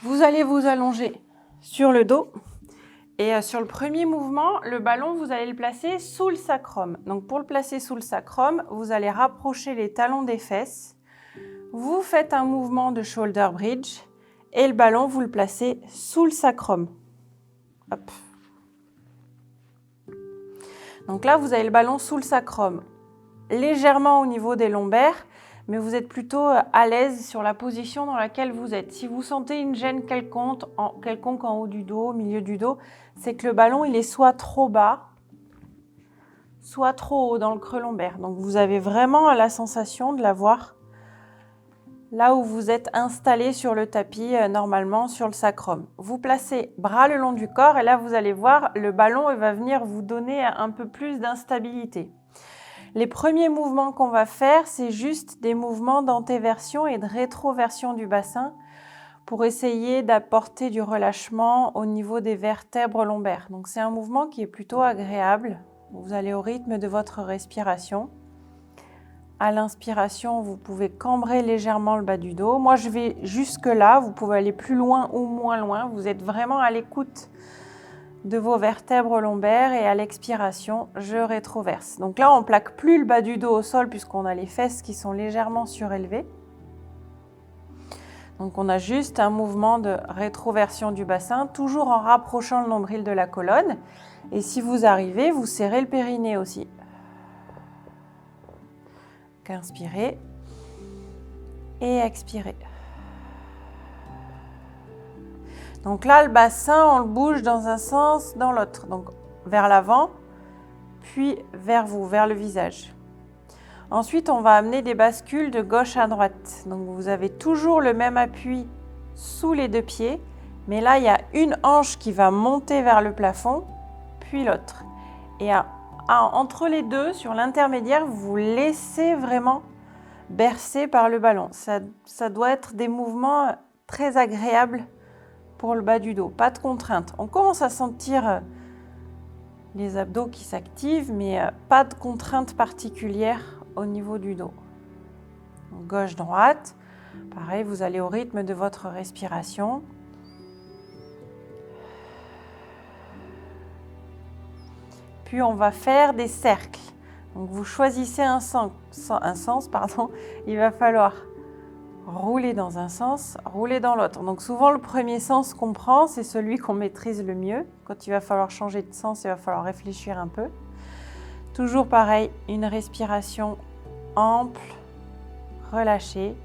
Vous allez vous allonger sur le dos et sur le premier mouvement, le ballon, vous allez le placer sous le sacrum. Donc pour le placer sous le sacrum, vous allez rapprocher les talons des fesses. Vous faites un mouvement de shoulder bridge et le ballon, vous le placez sous le sacrum. Hop. Donc là, vous avez le ballon sous le sacrum, légèrement au niveau des lombaires, mais vous êtes plutôt à l'aise sur la position dans laquelle vous êtes. Si vous sentez une gêne quelconque en haut du dos, au milieu du dos, c'est que le ballon il est soit trop bas, soit trop haut dans le creux lombaire. Donc vous avez vraiment la sensation de l'avoir là où vous êtes installé sur le tapis, normalement sur le sacrum. Vous placez bras le long du corps et là vous allez voir, le ballon il va venir vous donner un peu plus d'instabilité. Les premiers mouvements qu'on va faire, c'est juste des mouvements d'antéversion et de rétroversion du bassin pour essayer d'apporter du relâchement au niveau des vertèbres lombaires. Donc c'est un mouvement qui est plutôt agréable. Vous allez au rythme de votre respiration. À l'inspiration, vous pouvez cambrer légèrement le bas du dos. Moi, je vais jusque là. Vous pouvez aller plus loin ou moins loin. Vous êtes vraiment à l'écoute de vos vertèbres lombaires et à l'expiration, je rétroverse. Donc là, on plaque plus le bas du dos au sol puisqu'on a les fesses qui sont légèrement surélevées. Donc on a juste un mouvement de rétroversion du bassin, toujours en rapprochant le nombril de la colonne. Et si vous arrivez, vous serrez le périnée aussi. Inspirez et expirez. Donc là, le bassin, on le bouge dans un sens, dans l'autre. Donc vers l'avant, puis vers vous, vers le visage. Ensuite, on va amener des bascules de gauche à droite. Donc vous avez toujours le même appui sous les deux pieds. Mais là, il y a une hanche qui va monter vers le plafond, puis l'autre. Et entre les deux, sur l'intermédiaire, vous laissez vraiment bercer par le ballon. Ça doit être des mouvements très agréables pour le bas du dos, pas de contrainte. On commence à sentir les abdos qui s'activent, mais pas de contrainte particulière au niveau du dos. Gauche-droite, pareil, vous allez au rythme de votre respiration. Puis on va faire des cercles. Donc vous choisissez un sens, il va falloir rouler dans un sens, rouler dans l'autre. Donc souvent le premier sens qu'on prend, c'est celui qu'on maîtrise le mieux. Quand il va falloir changer de sens, il va falloir réfléchir un peu. Toujours pareil, une respiration ample, relâchée.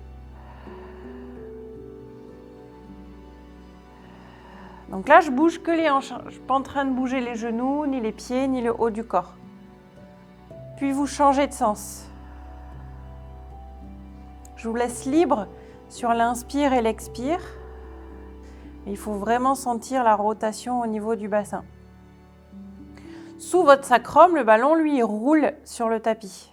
Donc là, je bouge que les hanches. Je ne suis pas en train de bouger les genoux, ni les pieds, ni le haut du corps. Puis vous changez de sens. Je vous laisse libre sur l'inspire et l'expire. Il faut vraiment sentir la rotation au niveau du bassin. Sous votre sacrum, le ballon, lui, roule sur le tapis.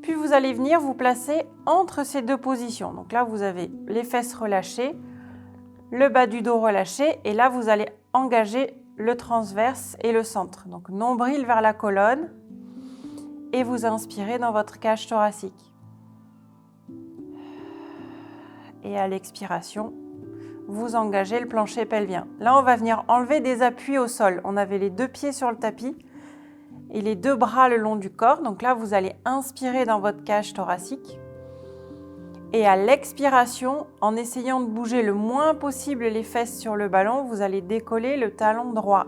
Puis vous allez venir vous placer entre ces deux positions. Donc là, vous avez les fesses relâchées, le bas du dos relâché, et là, vous allez engager le transverse et le centre. Donc nombril vers la colonne, et vous inspirez dans votre cage thoracique. Et à l'expiration, vous engagez le plancher pelvien. Là, on va venir enlever des appuis au sol. On avait les deux pieds sur le tapis et les deux bras le long du corps. Donc là, vous allez inspirer dans votre cage thoracique. Et à l'expiration, en essayant de bouger le moins possible les fesses sur le ballon, vous allez décoller le talon droit.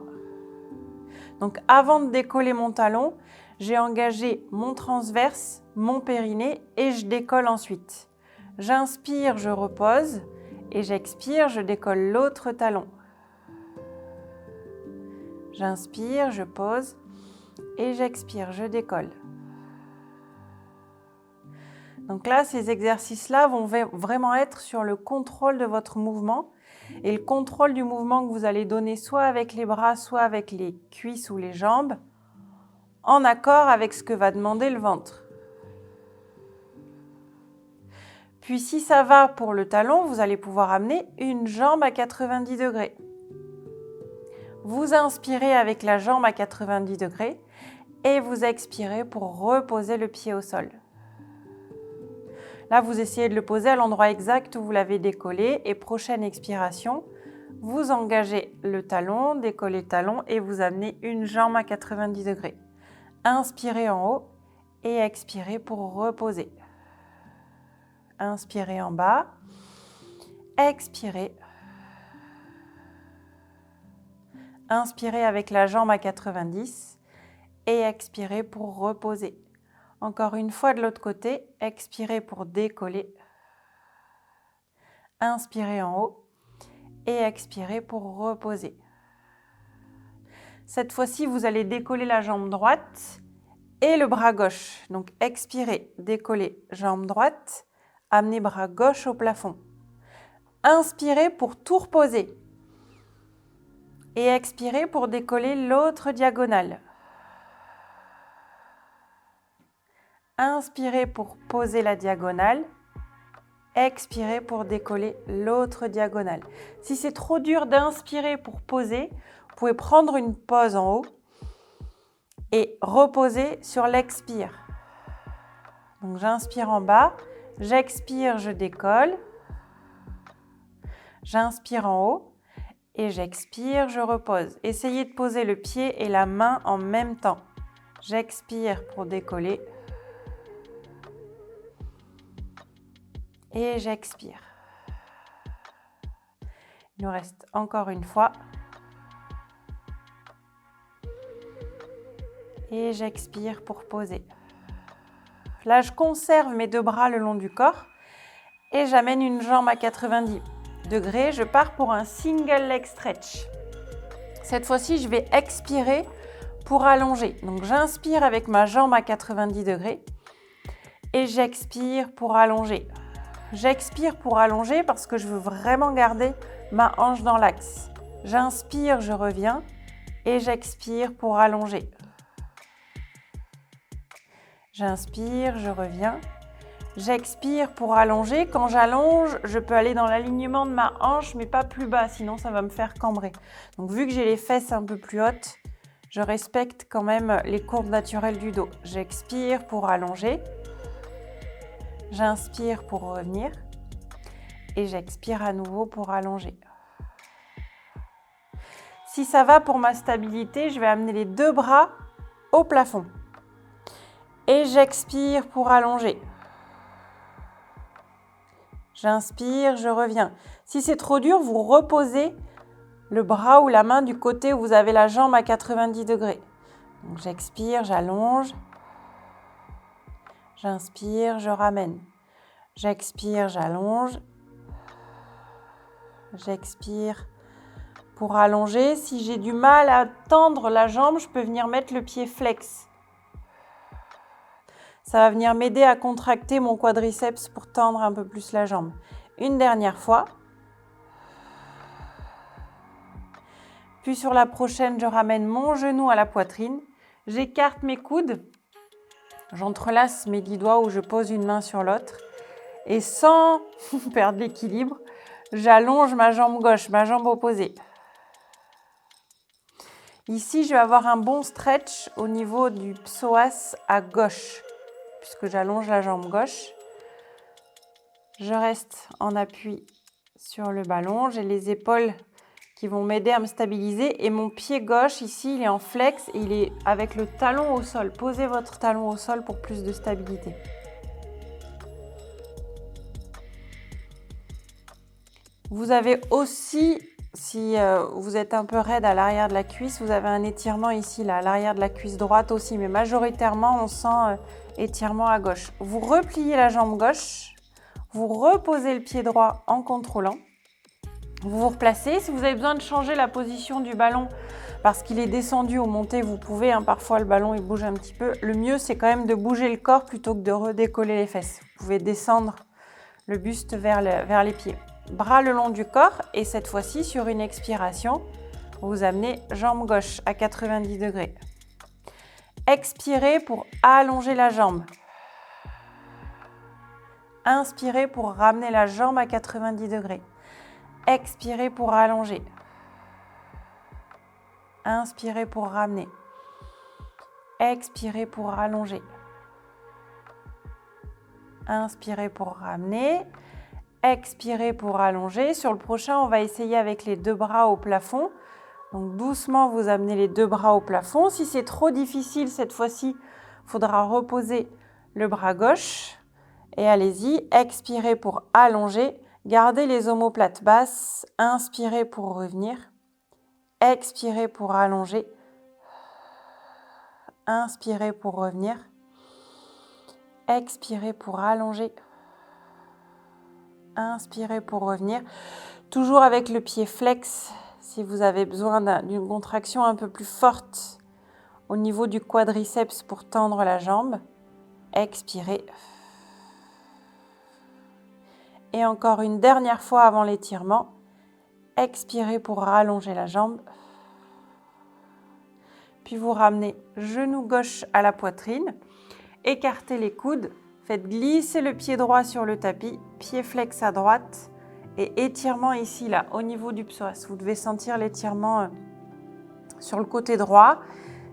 Donc avant de décoller mon talon, j'ai engagé mon transverse, mon périnée et je décolle ensuite. J'inspire, je repose et j'expire, je décolle l'autre talon. J'inspire, je pose et j'expire, je décolle. Donc là, ces exercices-là vont vraiment être sur le contrôle de votre mouvement et le contrôle du mouvement que vous allez donner soit avec les bras, soit avec les cuisses ou les jambes, en accord avec ce que va demander le ventre. Puis si ça va pour le talon, vous allez pouvoir amener une jambe à 90 degrés. Vous inspirez avec la jambe à 90 degrés et vous expirez pour reposer le pied au sol. Là, vous essayez de le poser à l'endroit exact où vous l'avez décollé et prochaine expiration, vous engagez le talon, décollez le talon et vous amenez une jambe à 90 degrés. Inspirez en haut et expirez pour reposer. Inspirez en bas, expirez. Inspirez avec la jambe à 90 et expirez pour reposer. Encore une fois de l'autre côté, expirez pour décoller. Inspirez en haut et expirez pour reposer. Cette fois-ci, vous allez décoller la jambe droite et le bras gauche. Donc expirez, décollez jambe droite, amenez bras gauche au plafond. Inspirez pour tout reposer. Et expirez pour décoller l'autre diagonale. Inspirez pour poser la diagonale. Expirez pour décoller l'autre diagonale. Si c'est trop dur d'inspirer pour poser, vous pouvez prendre une pause en haut et reposer sur l'expire. Donc j'inspire en bas, j'expire, je décolle. J'inspire en haut et j'expire, je repose. Essayez de poser le pied et la main en même temps. J'expire pour décoller. Et j'expire. Il nous reste encore une fois. Et j'expire pour poser. Là, je conserve mes deux bras le long du corps et j'amène une jambe à 90 degrés. Je pars pour un single leg stretch. Cette fois-ci, je vais expirer pour allonger. Donc, j'inspire avec ma jambe à 90 degrés et j'expire pour allonger. J'expire pour allonger parce que je veux vraiment garder ma hanche dans l'axe. J'inspire, je reviens et j'expire pour allonger. J'inspire, je reviens. J'expire pour allonger. Quand j'allonge, je peux aller dans l'alignement de ma hanche, mais pas plus bas, sinon ça va me faire cambrer. Donc vu que j'ai les fesses un peu plus hautes, je respecte quand même les courbes naturelles du dos. J'expire pour allonger. J'inspire pour revenir. Et j'expire à nouveau pour allonger. Si ça va pour ma stabilité, je vais amener les deux bras au plafond. Et j'expire pour allonger. J'inspire, je reviens. Si c'est trop dur, vous reposez le bras ou la main du côté où vous avez la jambe à 90 degrés. Donc j'expire, j'allonge. J'inspire, je ramène. J'expire, j'allonge. J'expire pour allonger. Si j'ai du mal à tendre la jambe, je peux venir mettre le pied flex. Ça va venir m'aider à contracter mon quadriceps pour tendre un peu plus la jambe. Une dernière fois. Puis sur la prochaine, je ramène mon genou à la poitrine. J'écarte mes coudes. J'entrelace mes 10 doigts où je pose une main sur l'autre. Et sans perdre l'équilibre, j'allonge ma jambe gauche, ma jambe opposée. Ici, je vais avoir un bon stretch au niveau du psoas à gauche, puisque j'allonge la jambe gauche. Je reste en appui sur le ballon. J'ai les épaules qui vont m'aider à me stabiliser. Et mon pied gauche, ici, il est en flex et il est avec le talon au sol. Posez votre talon au sol pour plus de stabilité. Vous avez aussi, si vous êtes un peu raide à l'arrière de la cuisse, vous avez un étirement ici, là, à l'arrière de la cuisse droite aussi. Mais majoritairement, on sent étirement à gauche. Vous repliez la jambe gauche. Vous reposez le pied droit en contrôlant. Vous vous replacez. Si vous avez besoin de changer la position du ballon parce qu'il est descendu ou monté, vous pouvez. Parfois, le ballon il bouge un petit peu. Le mieux, c'est quand même de bouger le corps plutôt que de redécoller les fesses. Vous pouvez descendre le buste vers les pieds. Bras le long du corps et cette fois-ci, sur une expiration, vous amenez jambe gauche à 90 degrés. Expirez pour allonger la jambe. Inspirez pour ramener la jambe à 90 degrés. Expirez pour allonger. Inspirez pour ramener. Expirez pour allonger. Inspirez pour ramener. Expirez pour allonger. Sur le prochain, on va essayer avec les 2 bras au plafond. Donc doucement, vous amenez les 2 bras au plafond. Si c'est trop difficile, cette fois-ci, il faudra reposer le bras gauche. Et allez-y, expirez pour allonger. Gardez les omoplates basses. Inspirez pour revenir. Expirez pour allonger. Inspirez pour revenir. Expirez pour allonger. Inspirez pour revenir. Toujours avec le pied flex. Si vous avez besoin d'une contraction un peu plus forte au niveau du quadriceps pour tendre la jambe. Expirez. Et encore une dernière fois avant l'étirement. Expirez pour rallonger la jambe. Puis vous ramenez genou gauche à la poitrine. Écartez les coudes. Faites glisser le pied droit sur le tapis. Pied flex à droite. Et étirement ici, là, au niveau du psoas. Vous devez sentir l'étirement sur le côté droit.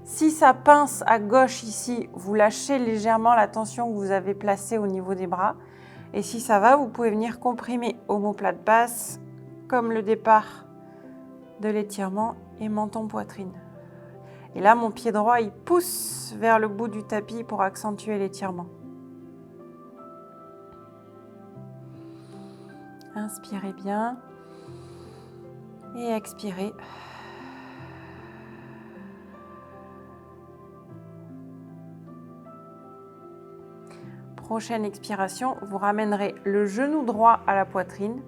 Si ça pince à gauche ici, vous lâchez légèrement la tension que vous avez placée au niveau des bras. Et si ça va, vous pouvez venir comprimer omoplate basse, comme le départ de l'étirement et menton-poitrine. Et là, mon pied droit, il pousse vers le bout du tapis pour accentuer l'étirement. Inspirez bien et expirez. Prochaine expiration, vous ramènerez le genou droit à la poitrine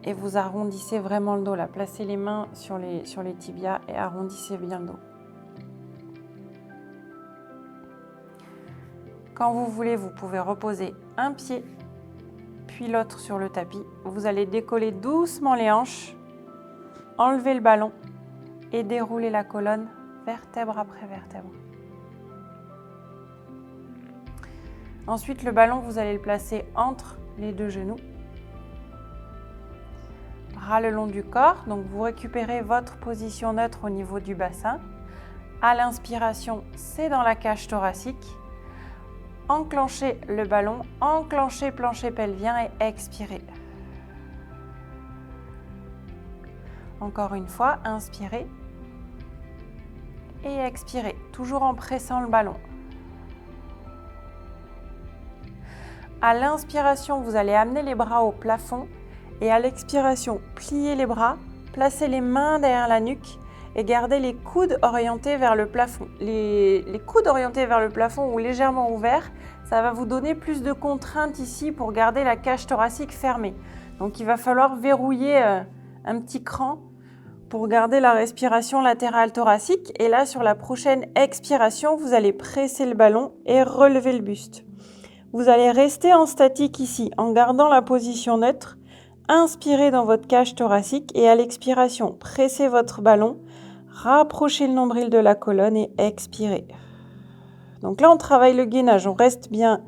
et vous arrondissez vraiment le dos là. Placez les mains sur les tibias et arrondissez bien le dos. Quand vous voulez, vous pouvez reposer un pied puis l'autre sur le tapis. Vous allez décoller doucement les hanches, enlever le ballon et dérouler la colonne vertèbre après vertèbre. Ensuite, le ballon, vous allez le placer entre les 2 genoux. Bras le long du corps, donc vous récupérez votre position neutre au niveau du bassin. À l'inspiration, c'est dans la cage thoracique. Enclenchez le ballon, enclenchez plancher pelvien et expirez. Encore une fois, inspirez et expirez, toujours en pressant le ballon. À l'inspiration, vous allez amener les bras au plafond et à l'expiration, pliez les bras, placez les mains derrière la nuque et gardez les coudes orientés vers le plafond. Les coudes orientés vers le plafond ou légèrement ouverts, ça va vous donner plus de contraintes ici pour garder la cage thoracique fermée. Donc il va falloir verrouiller un petit cran pour garder la respiration latérale thoracique. Et là, sur la prochaine expiration, vous allez presser le ballon et relever le buste. Vous allez rester en statique ici en gardant la position neutre. Inspirez dans votre cage thoracique et à l'expiration, pressez votre ballon, rapprochez le nombril de la colonne et expirez. Donc là, on travaille le gainage, on reste bien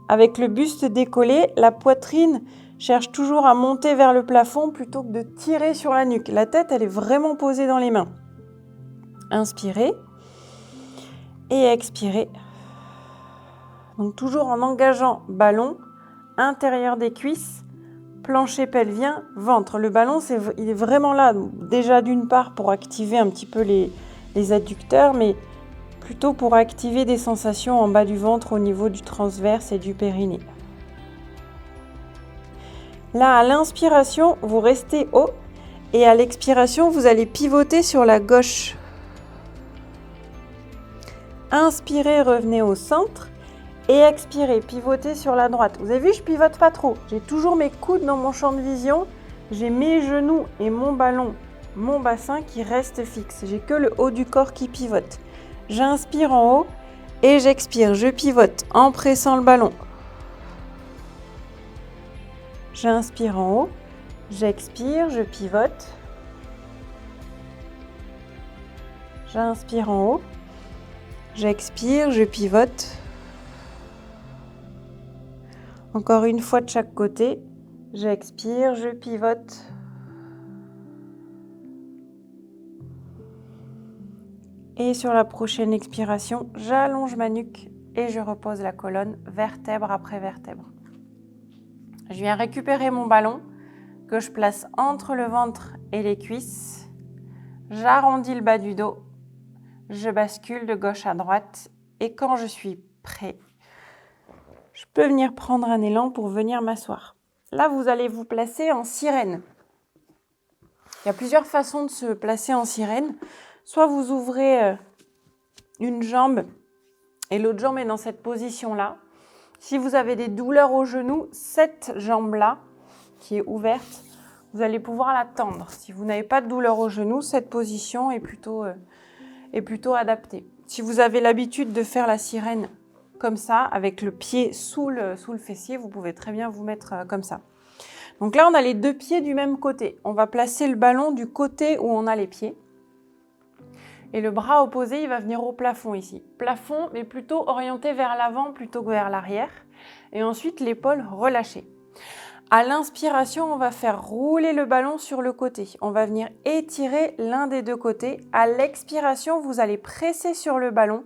avec le buste décollé. La poitrine cherche toujours à monter vers le plafond plutôt que de tirer sur la nuque. La tête, elle est vraiment posée dans les mains. Inspirez et expirez. Donc toujours en engageant ballon, intérieur des cuisses, plancher pelvien, ventre. Le ballon, il est vraiment là, déjà d'une part pour activer un petit peu les adducteurs, mais plutôt pour activer des sensations en bas du ventre au niveau du transverse et du périnée. Là, à l'inspiration, vous restez haut et à l'expiration, vous allez pivoter sur la gauche. Inspirez, revenez au centre. Et expirez, pivotez sur la droite. Vous avez vu, je pivote pas trop. J'ai toujours mes coudes dans mon champ de vision. J'ai mes genoux et mon ballon, mon bassin qui reste fixe. J'ai que le haut du corps qui pivote. J'inspire en haut et j'expire. Je pivote en pressant le ballon. J'inspire en haut, j'expire, je pivote. J'inspire en haut, j'expire, je pivote. Encore une fois de chaque côté, j'expire, je pivote. Et sur la prochaine expiration, j'allonge ma nuque et je repose la colonne vertèbre après vertèbre. Je viens récupérer mon ballon que je place entre le ventre et les cuisses. J'arrondis le bas du dos. Je bascule de gauche à droite et quand je suis prêt, je peux venir prendre un élan pour venir m'asseoir. Là, vous allez vous placer en sirène. Il y a plusieurs façons de se placer en sirène. Soit vous ouvrez une jambe et l'autre jambe est dans cette position-là. Si vous avez des douleurs au genou, cette jambe-là, qui est ouverte, vous allez pouvoir la tendre. Si vous n'avez pas de douleur au genou, cette position est plutôt adaptée. Si vous avez l'habitude de faire la sirène comme ça, avec le pied sous le fessier, vous pouvez très bien vous mettre comme ça. Donc là, on a les deux pieds du même côté. On va placer le ballon du côté où on a les pieds. Et le bras opposé, il va venir au plafond ici. Plafond, mais plutôt orienté vers l'avant plutôt que vers l'arrière. Et ensuite, l'épaule relâchée. À l'inspiration, on va faire rouler le ballon sur le côté. On va venir étirer l'un des deux côtés. À l'expiration, vous allez presser sur le ballon,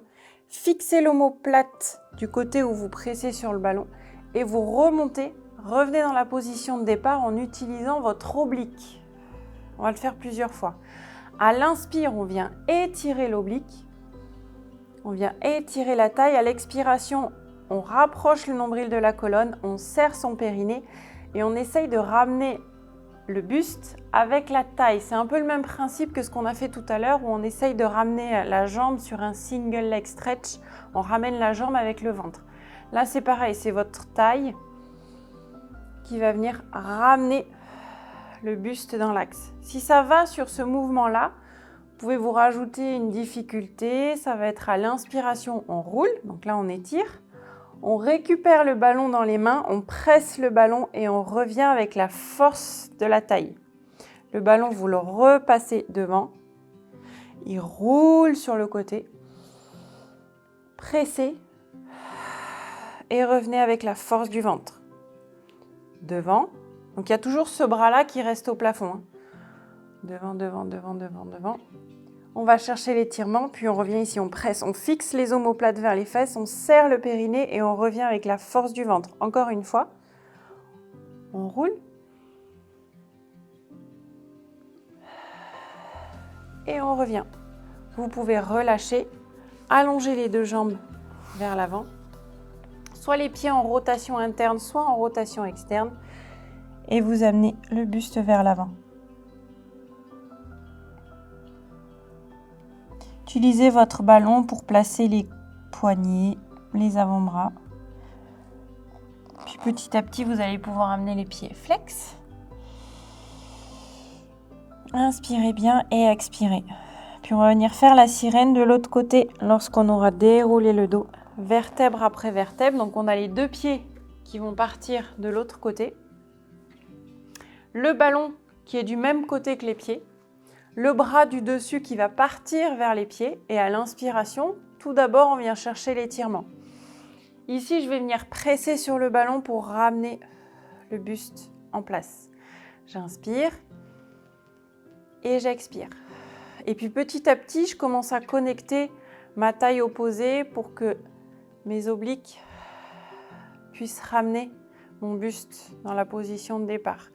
fixer l'omoplate du côté où vous pressez sur le ballon et vous remontez, revenez dans la position de départ en utilisant votre oblique. On va le faire plusieurs fois. À l'inspire, on vient étirer l'oblique, on vient étirer la taille. À l'expiration, on rapproche le nombril de la colonne, on serre son périnée et on essaye de ramener le buste avec la taille. C'est un peu le même principe que ce qu'on a fait tout à l'heure où on essaye de ramener la jambe sur un single leg stretch. On ramène la jambe avec le ventre. Là, c'est pareil, c'est votre taille qui va venir ramener le buste dans l'axe. Si ça va sur ce mouvement-là, vous pouvez vous rajouter une difficulté. Ça va être à l'inspiration, on roule. Donc là, on étire. On récupère le ballon dans les mains, on presse le ballon et on revient avec la force de la taille. Le ballon, vous le repassez devant. Il roule sur le côté. Pressez et revenez avec la force du ventre. Devant. Donc, il y a toujours ce bras-là qui reste au plafond. Devant, devant, devant, devant, devant. On va chercher l'étirement, puis on revient ici, on presse, on fixe les omoplates vers les fesses, on serre le périnée et on revient avec la force du ventre. Encore une fois, on roule. Et on revient. Vous pouvez relâcher, allonger les deux jambes vers l'avant, soit les pieds en rotation interne, soit en rotation externe, et vous amenez le buste vers l'avant. Utilisez votre ballon pour placer les poignets, les avant-bras. Puis petit à petit, vous allez pouvoir amener les pieds flex. Inspirez bien et expirez. Puis on va venir faire la sirène de l'autre côté lorsqu'on aura déroulé le dos, vertèbre après vertèbre. Donc on a les deux pieds qui vont partir de l'autre côté. Le ballon qui est du même côté que les pieds. Le bras du dessus qui va partir vers les pieds et à l'inspiration, tout d'abord, on vient chercher l'étirement. Ici, je vais venir presser sur le ballon pour ramener le buste en place. J'inspire et j'expire. Et puis petit à petit, je commence à connecter ma taille opposée pour que mes obliques puissent ramener mon buste dans la position de départ.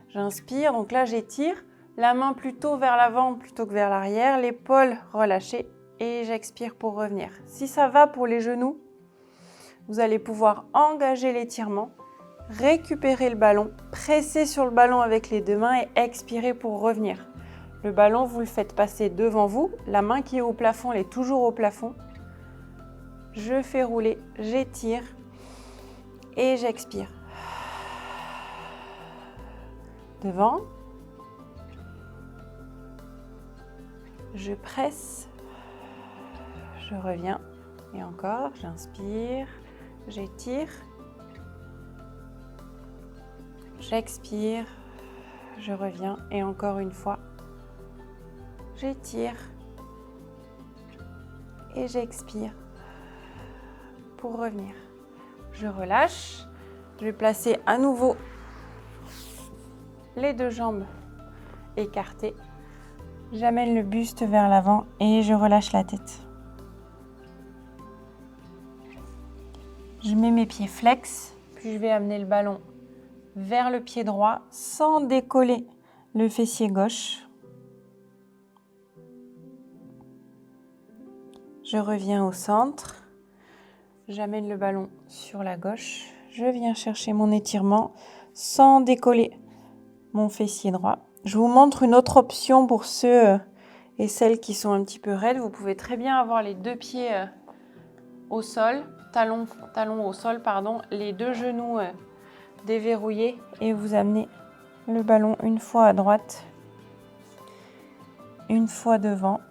J'inspire, donc là j'étire. La main plutôt vers l'avant plutôt que vers l'arrière, l'épaule relâchée et j'expire pour revenir. Si ça va pour les genoux, vous allez pouvoir engager l'étirement, récupérer le ballon, presser sur le ballon avec les deux mains et expirer pour revenir. Le ballon, vous le faites passer devant vous, la main qui est au plafond, elle est toujours au plafond. Je fais rouler, j'étire et j'expire. Devant. Je presse, je reviens et encore, j'inspire, j'étire, j'expire, je reviens et encore une fois, j'étire et j'expire pour revenir. Je relâche, je vais placer à nouveau les deux jambes écartées. J'amène le buste vers l'avant et je relâche la tête. Je mets mes pieds flex, puis je vais amener le ballon vers le pied droit sans décoller le fessier gauche. Je reviens au centre. J'amène le ballon sur la gauche. Je viens chercher mon étirement sans décoller mon fessier droit. Je vous montre une autre option pour ceux et celles qui sont un petit peu raides. Vous pouvez très bien avoir les deux pieds au sol, talons au sol, pardon, les deux genoux déverrouillés et vous amenez le ballon une fois à droite, une fois devant,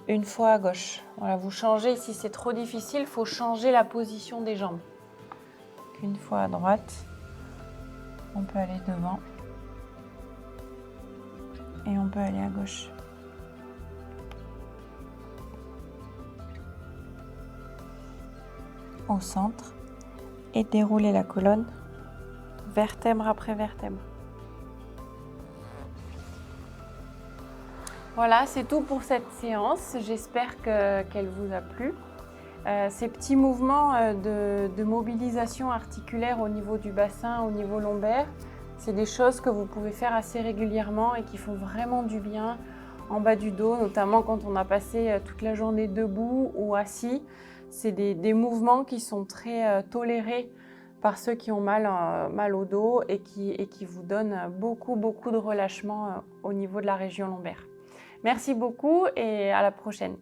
une fois à gauche. Voilà, vous changez. Si c'est trop difficile, il faut changer la position des jambes. Une fois à droite, on peut aller devant et on peut aller à gauche. Au centre et dérouler la colonne vertèbre après vertèbre. Voilà, c'est tout pour cette séance. J'espère qu'elle vous a plu. Ces petits mouvements de mobilisation articulaire au niveau du bassin, au niveau lombaire, c'est des choses que vous pouvez faire assez régulièrement et qui font vraiment du bien en bas du dos, notamment quand on a passé toute la journée debout ou assis. C'est des mouvements qui sont très tolérés par ceux qui ont mal au dos et qui vous donnent beaucoup de relâchement au niveau de la région lombaire. Merci beaucoup et à la prochaine.